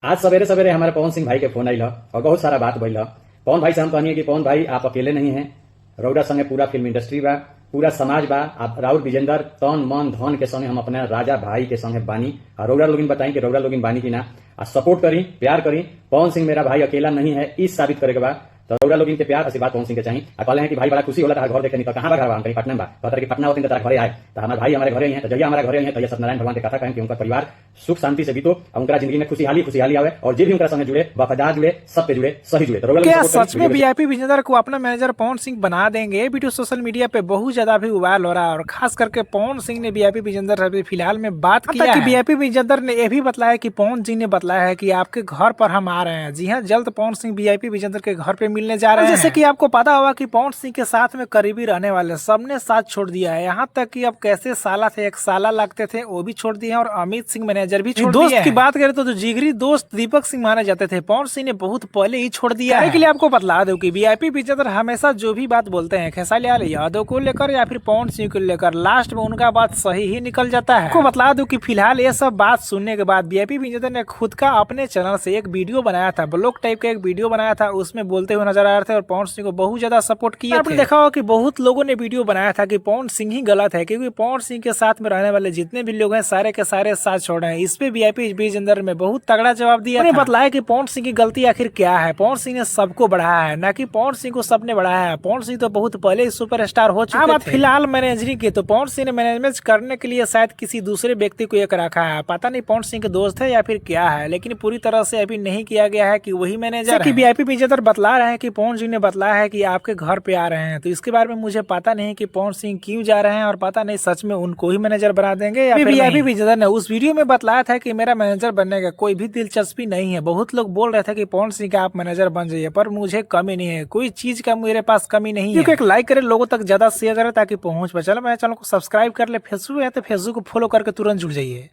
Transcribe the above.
आज सवेरे सवेरे हमारे पवन सिंह भाई के फोन आइल और बहुत सारा बात भइल। पवन भाई से हम कहनी कि पवन भाई आप अकेले नहीं हैं, रउरा संगे पूरा फिल्म इंडस्ट्री बा, पूरा समाज बा। आप राउर विजेंदर तन मन धन के संगे हम अपने राजा भाई के संगे बानी। और रउरा लोगिन बताई कि रउरा लोगिन बानी की ना। सपोर्ट करी, प्यार करी। पवन सिंह मेरा भाई अकेला नहीं है, इस साबित करे के बाद तो रउरा लोगिन के प्यार आशीर्वाद पवन सिंह के चाहिए। कहले हैं कि भाई बड़ा खुशी होला घर देखे नहीं तो कहाँ बा घर, कहीं पटना बा, कहते कि पटना होती तो घरे आए तो हमारे भाई हमारे घरे ही है। तो जैया हमारे घरे है तो सत्यनारायण भगवान के कथा कहें कि उनका परिवार सुख शांति से बीतो और उनका जिंदगी में खुशहाली आवे और जो भी उनका संगे जुड़े, वफादार जुड़े, सब पे जुड़े, सही जुड़े। तो क्या सच में वीआईपी विजेंदर को अपना मैनेजर पवन सिंह बना देंगे? वीडियो सोशल मीडिया पे बहुत ज्यादा भी उबाल हो रहा है और खास करके पवन सिंह ने वीआईपी विजेंदर से फिलहाल में बात किया है। वीआईपी विजेंदर ने यह भी बताया कि पवन सिंह ने बताया है कि आपके घर पर हम आ रहे हैं। जी हाँ, जल्द पवन सिंह वीआईपी विजेंदर के घर पे मिलने जा रहे हैं। जैसे कि आपको पता होगा कि पवन सिंह के साथ में करीबी रहने वाले सबने साथ छोड़ दिया है। यहाँ तक कि अब कैसे साला थे, एक साला लगते थे, वो भी छोड़ दिए हैं और अमित सिंह मैनेजर भी छोड़ दिए। दोस्त की बात करें तो जो जिगरी दोस्त दीपक सिंह माने जाते थे, पवन सिंह ने बहुत पहले ही छोड़ दिया है। के लिए आपको बतला दो कि वीआईपी विजेंदर हमेशा जो भी बात बोलते हैं खेसारी लाल यादव को लेकर या फिर पवन सिंह को लेकर, लास्ट में उनका बात सही ही निकल जाता है। आपको बतला दो कि फिलहाल ये सब बात सुनने के बाद वीआईपी विजेंदर ने खुद का अपने चैनल से एक वीडियो बनाया था, ब्लॉग टाइप का एक वीडियो बनाया था। उसमें बोलते हुए नजर आ रहे थे और पवन सिंह को बहुत ज्यादा सपोर्ट किया। आपने देखा होगा कि बहुत लोगों ने वीडियो बनाया था कि पवन सिंह ही गलत है, क्योंकि पवन सिंह के साथ में रहने वाले जितने भी लोग हैं सारे के सारे साथ छोड़ रहे हैं। इस पे वीआईपी विजेंदर में बहुत तगड़ा जवाब दिया। उन्हें बतलाया कि पवन सिंह की गलती आखिर क्या है। पवन सिंह ने सबको बढ़ाया है, ना कि पवन सिंह को सबने बढ़ाया है। पवन सिंह तो बहुत पहले ही सुपरस्टार हो चुके थे। फिलहाल मैनेजरिंग की तो पवन सिंह ने मैनेजमेंट करने के लिए शायद किसी दूसरे व्यक्ति को एक रखा है। पता नहीं पवन सिंह के दोस्त है या फिर क्या है, लेकिन पूरी तरह से अभी नहीं किया गया है कि वही मैनेजर है। वीआईपी विजेंदर बतला रहे हैं कि पवन सिंह ने बतलाया है कि आपके घर पे आ रहे हैं। तो इसके बारे में मुझे पता नहीं कि पवन सिंह क्यों जा रहे हैं और पता नहीं सच में उनको ही मैनेजर बना देंगे या फिर वीआईपी विजेंदर ने उस वीडियो में बतलाया था कि मेरा मैनेजर बनने का कोई भी दिलचस्पी नहीं है। बहुत लोग बोल रहे थे कि पवन सिंह का आप मैनेजर बन जाइए, पर मुझे कमी नहीं है, कोई चीज का मेरे पास कमी नहीं है। क्योंकि एक लाइक करे, लोगों तक ज्यादा शेयर करे ताकि पहुंच पाए। चलो मेरे चैनल को सब्सक्राइब कर ले, फेसबुक है तो फेसबुक को फॉलो करके तुरंत जुड़ जाइए।